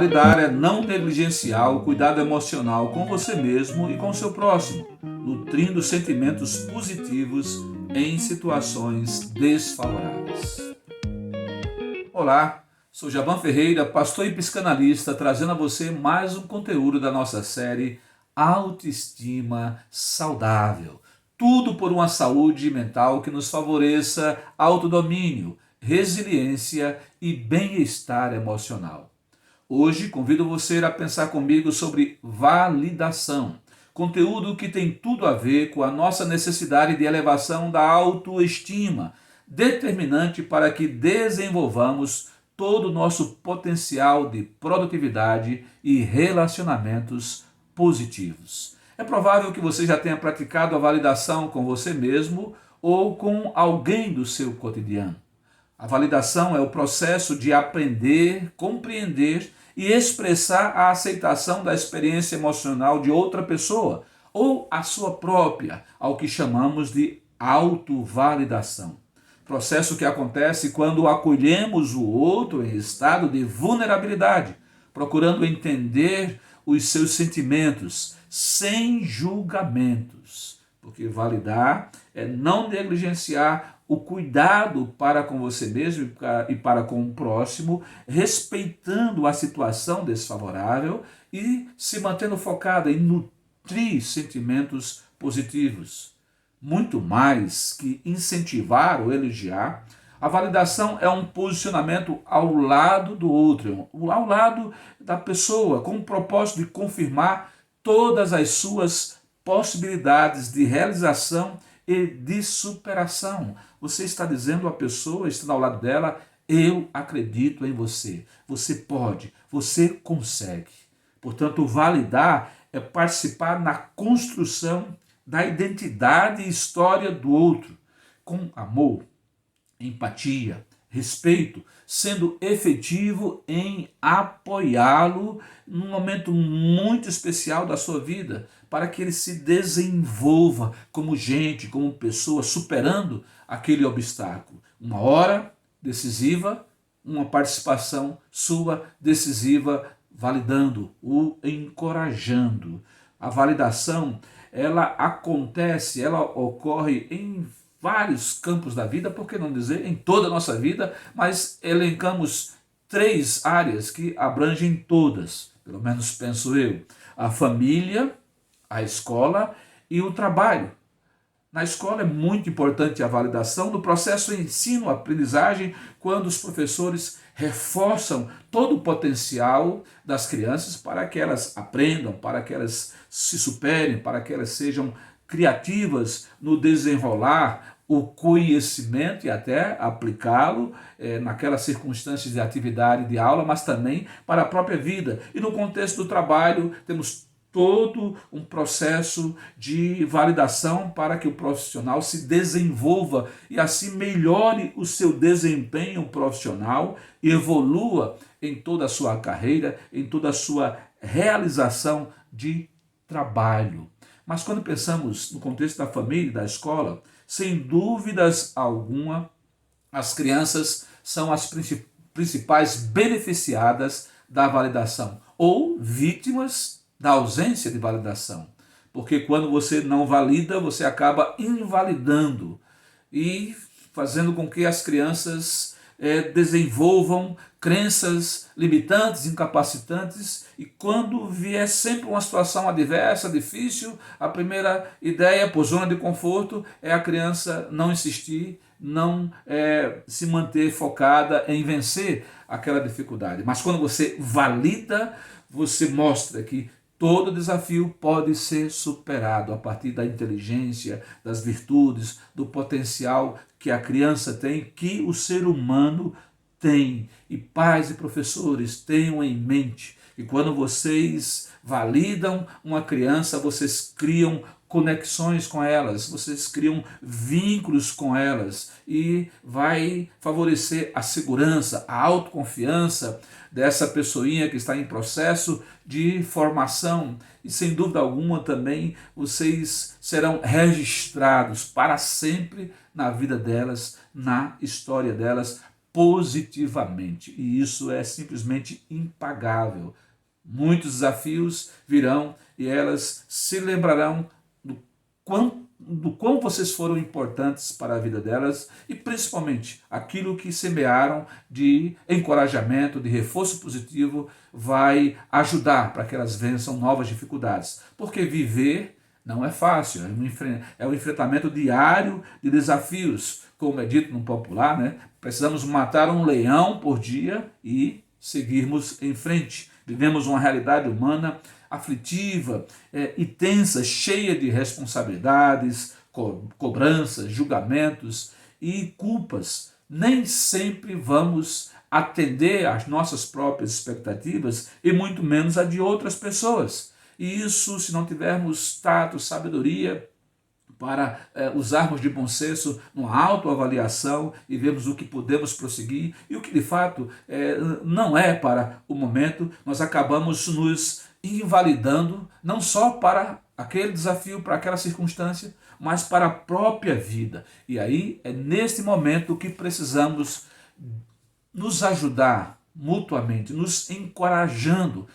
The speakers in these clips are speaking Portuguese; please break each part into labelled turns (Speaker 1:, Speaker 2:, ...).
Speaker 1: Validar é não negligenciar o cuidado emocional com você mesmo e com o seu próximo, nutrindo sentimentos positivos em situações desfavoráveis. Olá, sou Javan Ferreira, pastor e psicanalista, trazendo a você mais um conteúdo da nossa série Autoestima Saudável. Tudo por uma saúde mental que nos favoreça autodomínio, resiliência e bem-estar emocional. Hoje convido você a pensar comigo sobre validação, conteúdo que tem tudo a ver com a nossa necessidade de elevação da autoestima, determinante para que desenvolvamos todo o nosso potencial de produtividade e relacionamentos positivos. É provável que você já tenha praticado a validação com você mesmo ou com alguém do seu cotidiano. A validação é o processo de aprender, compreender e expressar a aceitação da experiência emocional de outra pessoa ou a sua própria, ao que chamamos de autovalidação. Processo que acontece quando acolhemos o outro em estado de vulnerabilidade, procurando entender os seus sentimentos sem julgamentos. Porque validar é não negligenciar o cuidado para com você mesmo e para com o próximo, respeitando a situação desfavorável e se mantendo focada em nutrir sentimentos positivos. Muito mais que incentivar ou elogiar, a validação é um posicionamento ao lado do outro, ao lado da pessoa, com o propósito de confirmar todas as suas possibilidades de realização e de superação. Você está dizendo à pessoa, estando ao lado dela, eu acredito em você. Você pode, você consegue. Portanto, validar é participar na construção da identidade e história do outro, com amor, empatia, respeito, sendo efetivo em apoiá-lo num momento muito especial da sua vida, para que ele se desenvolva como gente, como pessoa, superando aquele obstáculo. Uma hora decisiva, uma participação sua decisiva, validando, o encorajando. A validação, ela acontece, ela ocorre em vários campos da vida, por que não dizer em toda a nossa vida, mas elencamos 3 áreas que abrangem todas, pelo menos penso eu: a família, a escola e o trabalho. Na escola é muito importante a validação do processo de ensino-aprendizagem, quando os professores reforçam todo o potencial das crianças para que elas aprendam, para que elas se superem, para que elas sejam criativas no desenrolar o conhecimento e até aplicá-lo naquelas circunstâncias de atividade de aula, mas também para a própria vida. E no contexto do trabalho, temos todo um processo de validação para que o profissional se desenvolva e assim melhore o seu desempenho profissional e evolua em toda a sua carreira, em toda a sua realização de trabalho. Mas quando pensamos no contexto da família e da escola, sem dúvidas alguma, as crianças são as principais beneficiadas da validação ou vítimas da ausência de validação. Porque quando você não valida, você acaba invalidando e fazendo com que as crianças desenvolvam crenças limitantes, incapacitantes, e quando vier sempre uma situação adversa, difícil, a primeira ideia por zona de conforto é a criança não insistir, não se manter focada em vencer aquela dificuldade. Mas quando você valida, você mostra que todo desafio pode ser superado a partir da inteligência, das virtudes, do potencial que a criança tem, que o ser humano tem. E pais e professores, tenham em mente que quando vocês validam uma criança, vocês criam conexões com elas, vocês criam vínculos com elas e vai favorecer a segurança, a autoconfiança dessa pessoinha que está em processo de formação e sem dúvida alguma também vocês serão registrados para sempre na vida delas, na história delas, positivamente. E isso é simplesmente impagável. Muitos desafios virão e elas se lembrarão do quão vocês foram importantes para a vida delas e principalmente aquilo que semearam de encorajamento, de reforço positivo, vai ajudar para que elas vençam novas dificuldades. Porque viver não é fácil, é um enfrentamento diário de desafios, como é dito no popular, né? Precisamos matar um leão por dia e seguirmos em frente. Vivemos uma realidade humana aflitiva e tensa, cheia de responsabilidades, cobranças, julgamentos e culpas. Nem sempre vamos atender às nossas próprias expectativas e muito menos a de outras pessoas. E isso, se não tivermos tato, sabedoria, para usarmos de bom senso numa autoavaliação e vermos o que podemos prosseguir e o que de fato não é para o momento, nós acabamos nos invalidando não só para aquele desafio, para aquela circunstância, mas para a própria vida. E aí é neste momento que precisamos nos ajudar mutuamente, nos encorajando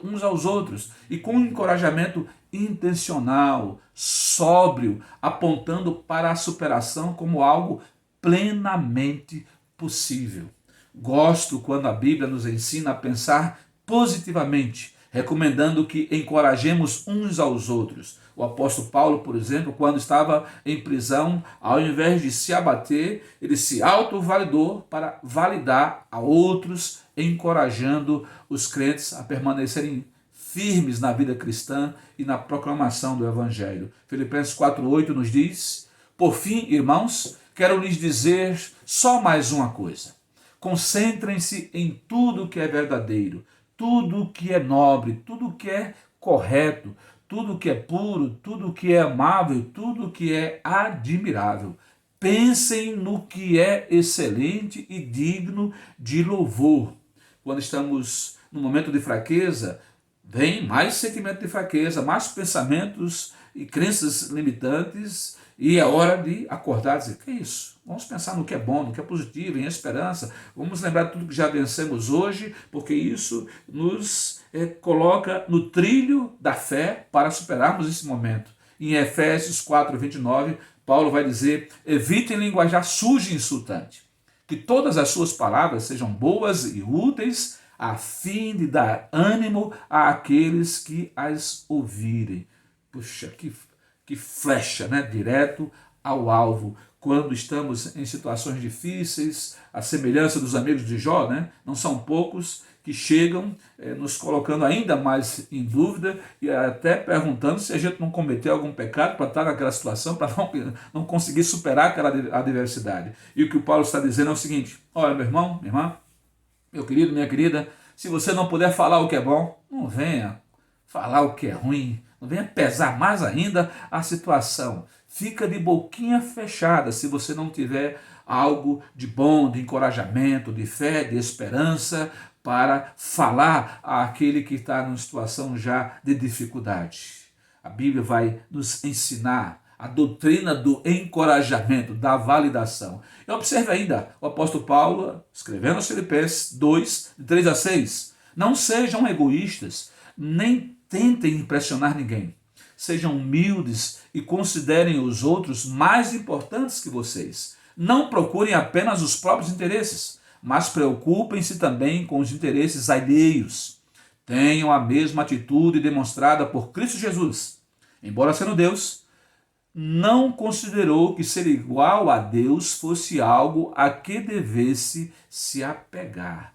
Speaker 1: uns aos outros e com um encorajamento intencional, sóbrio, apontando para a superação como algo plenamente possível. Gosto quando a Bíblia nos ensina a pensar positivamente, recomendando que encorajemos uns aos outros. O apóstolo Paulo, por exemplo, quando estava em prisão, ao invés de se abater, ele se autovalidou para validar a outros, encorajando os crentes a permanecerem firmes na vida cristã e na proclamação do Evangelho. Filipenses 4,8 nos diz: por fim, irmãos, quero lhes dizer só mais uma coisa. Concentrem-se em tudo que é verdadeiro, tudo que é nobre, tudo que é correto, tudo que é puro, tudo que é amável, tudo que é admirável. Pensem no que é excelente e digno de louvor. Quando estamos no momento de fraqueza, vem mais sentimento de fraqueza, mais pensamentos e crenças limitantes, e é hora de acordar e dizer: que é isso? Vamos pensar no que é bom, no que é positivo, em esperança. Vamos lembrar de tudo que já vencemos hoje, porque isso nos coloca no trilho da fé para superarmos esse momento. Em Efésios 4:29, Paulo vai dizer: evitem linguajar sujo e insultante, que todas as suas palavras sejam boas e úteis, a fim de dar ânimo àqueles que as ouvirem. Puxa, que flecha, né? Direto ao alvo. Quando estamos em situações difíceis, a semelhança dos amigos de Jó, né? Não são poucos que chegam nos colocando ainda mais em dúvida e até perguntando se a gente não cometeu algum pecado para estar naquela situação, para não conseguir superar aquela adversidade. E o que o Paulo está dizendo é o seguinte: olha, meu irmão, minha irmã, meu querido, minha querida, se você não puder falar o que é bom, não venha falar o que é ruim, não venha pesar mais ainda a situação. Fica de boquinha fechada se você não tiver algo de bom, de encorajamento, de fé, de esperança, para falar àquele que está numa situação já de dificuldade. A Bíblia vai nos ensinar a doutrina do encorajamento, da validação. E observe ainda o apóstolo Paulo, escrevendo aos Filipenses 2, de 3 a 6. Não sejam egoístas, nem tentem impressionar ninguém. Sejam humildes e considerem os outros mais importantes que vocês. Não procurem apenas os próprios interesses, mas preocupem-se também com os interesses alheios. Tenham a mesma atitude demonstrada por Cristo Jesus. Embora sendo Deus, não considerou que ser igual a Deus fosse algo a que devesse se apegar.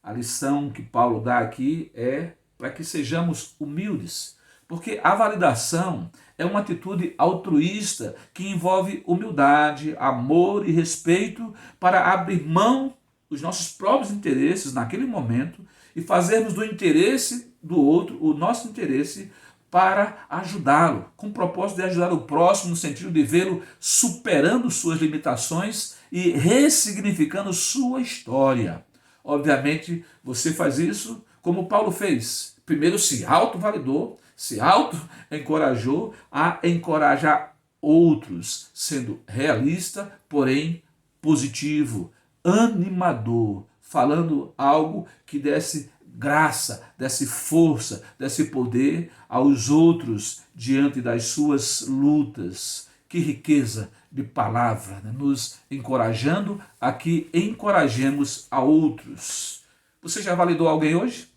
Speaker 1: A lição que Paulo dá aqui é para que sejamos humildes, porque a validação é uma atitude altruísta que envolve humildade, amor e respeito para abrir mão dos nossos próprios interesses naquele momento e fazermos do interesse do outro o nosso interesse para ajudá-lo, com o propósito de ajudar o próximo no sentido de vê-lo superando suas limitações e ressignificando sua história. Obviamente, você faz isso como Paulo fez. Primeiro se autovalidou, se auto-encorajou a encorajar outros, sendo realista, porém positivo, animador, falando algo que desse graça, desse força, desse poder aos outros diante das suas lutas. Que riqueza de palavra, né? Nos encorajando a que encorajemos a outros. Você já validou alguém hoje?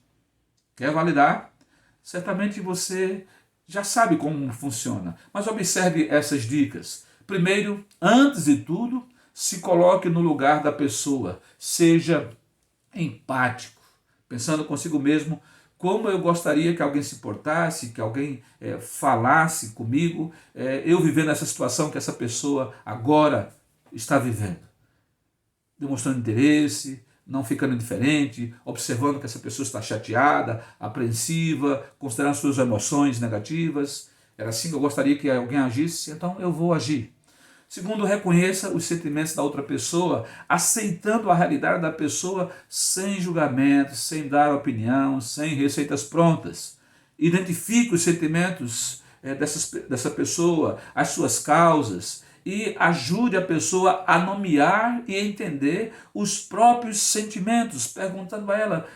Speaker 1: Quer validar? Certamente você já sabe como funciona, mas observe essas dicas. Primeiro, antes de tudo, se coloque no lugar da pessoa, seja empático, pensando consigo mesmo como eu gostaria que alguém se portasse, que alguém falasse comigo, eu vivendo essa situação que essa pessoa agora está vivendo. Demonstrando interesse, não ficando indiferente, observando que essa pessoa está chateada, apreensiva, considerando suas emoções negativas. Era assim que eu gostaria que alguém agisse, então eu vou agir. Segundo, reconheça os sentimentos da outra pessoa, aceitando a realidade da pessoa sem julgamento, sem dar opinião, sem receitas prontas. Identifique os sentimentos dessa pessoa, as suas causas, e ajude a pessoa a nomear e entender os próprios sentimentos, perguntando a ela: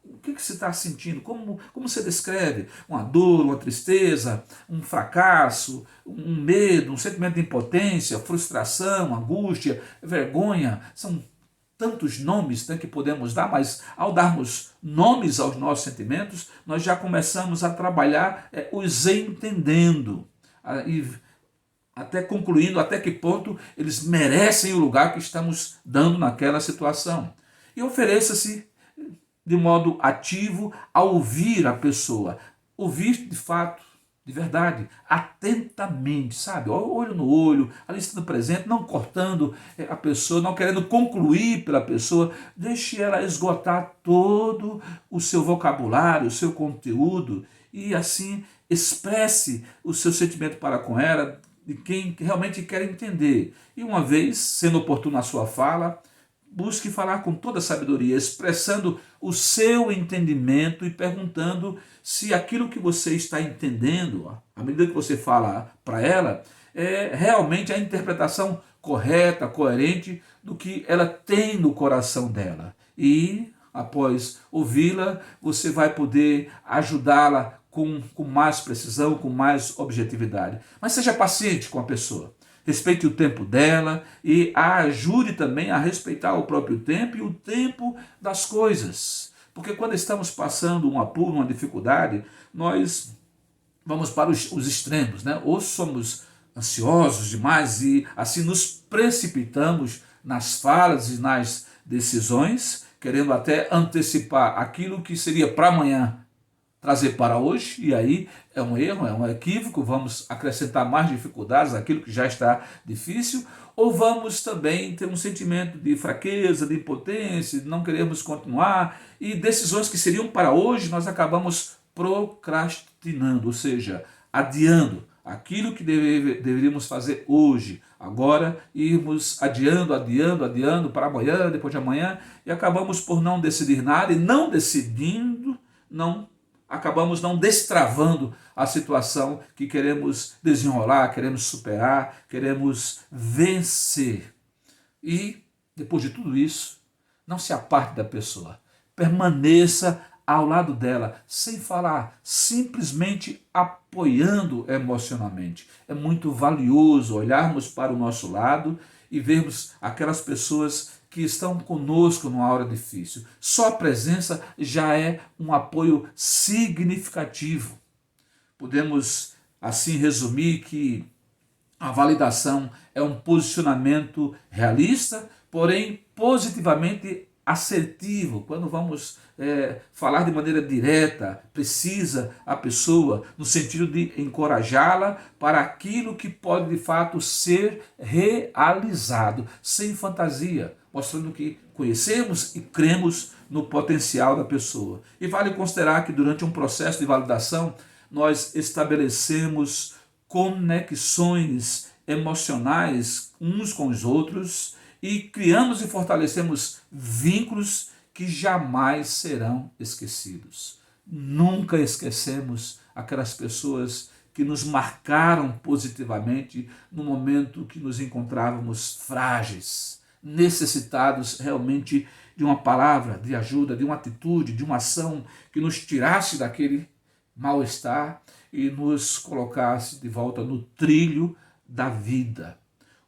Speaker 1: o que você está sentindo? Como você descreve? Uma dor, uma tristeza, um fracasso, um medo, um sentimento de impotência, frustração, angústia, vergonha. São tantos nomes, né, que podemos dar, mas ao darmos nomes aos nossos sentimentos, nós já começamos a trabalhar os entendendo. E até concluindo até que ponto eles merecem o lugar que estamos dando naquela situação. E ofereça-se de modo ativo a ouvir a pessoa. Ouvir de fato, de verdade, atentamente, sabe? Olho no olho, ali estando presente, não cortando a pessoa, não querendo concluir pela pessoa. Deixe ela esgotar todo o seu vocabulário, o seu conteúdo e assim expresse o seu sentimento para com ela, de quem realmente quer entender. E uma vez, sendo oportuno a sua fala, busque falar com toda a sabedoria, expressando o seu entendimento e perguntando se aquilo que você está entendendo, à medida que você fala para ela, é realmente a interpretação correta, coerente do que ela tem no coração dela. E, após ouvi-la, você vai poder ajudá-la com mais precisão, com mais objetividade. Mas seja paciente com a pessoa. Respeite o tempo dela e a ajude também a respeitar o próprio tempo e o tempo das coisas. Porque quando estamos passando um apuro, uma dificuldade, nós vamos para os extremos, né? Ou somos ansiosos demais e assim nos precipitamos nas falas e nas decisões, querendo até antecipar aquilo que seria para amanhã trazer para hoje, e aí é um erro, é um equívoco, vamos acrescentar mais dificuldades àquilo que já está difícil, ou vamos também ter um sentimento de fraqueza, de impotência, de não queremos continuar, e decisões que seriam para hoje nós acabamos procrastinando, ou seja, adiando aquilo que deveríamos fazer hoje, agora irmos adiando para amanhã, depois de amanhã, e acabamos por não decidir nada, e não decidindo, acabamos não destravando a situação que queremos desenrolar, queremos superar, queremos vencer. E, depois de tudo isso, não se aparte da pessoa. Permaneça ao lado dela, sem falar, simplesmente apoiando emocionalmente. É muito valioso olharmos para o nosso lado e vermos aquelas pessoas que estão conosco numa hora difícil. Só a presença já é um apoio significativo. Podemos assim resumir que a validação é um posicionamento realista, porém positivamente assertivo, quando vamos falar de maneira direta, precisa a pessoa, no sentido de encorajá-la para aquilo que pode de fato ser realizado, sem fantasia, mostrando que conhecemos e cremos no potencial da pessoa. E vale considerar que durante um processo de validação, nós estabelecemos conexões emocionais uns com os outros e criamos e fortalecemos vínculos que jamais serão esquecidos. Nunca esquecemos aquelas pessoas que nos marcaram positivamente no momento que nos encontrávamos frágeis. necessitados realmente de uma palavra de ajuda, de uma atitude, de uma ação que nos tirasse daquele mal-estar e nos colocasse de volta no trilho da vida.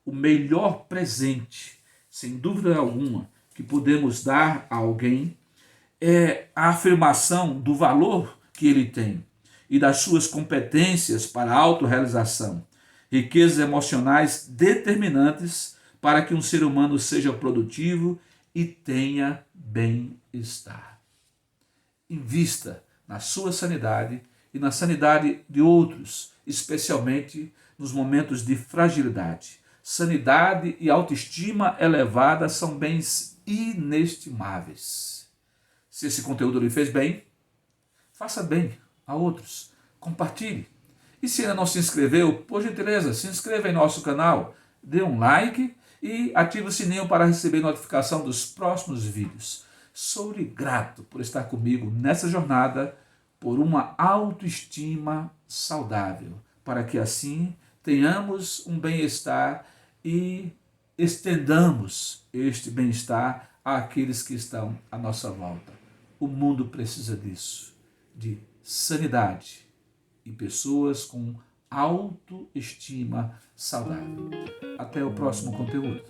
Speaker 1: O melhor presente, sem dúvida alguma, que podemos dar a alguém é a afirmação do valor que ele tem e das suas competências para a autorrealização, riquezas emocionais determinantes para que um ser humano seja produtivo e tenha bem-estar. Invista na sua sanidade e na sanidade de outros, especialmente nos momentos de fragilidade. Sanidade e autoestima elevada são bens inestimáveis. Se esse conteúdo lhe fez bem, faça bem a outros. Compartilhe. E se ainda não se inscreveu, por gentileza, se inscreva em nosso canal, dê um like e ative o sininho para receber notificação dos próximos vídeos. Sou-lhe grato por estar comigo nessa jornada por uma autoestima saudável, para que assim tenhamos um bem-estar e estendamos este bem-estar àqueles que estão à nossa volta. O mundo precisa disso, de sanidade e pessoas com autoestima saudável. Até o próximo conteúdo.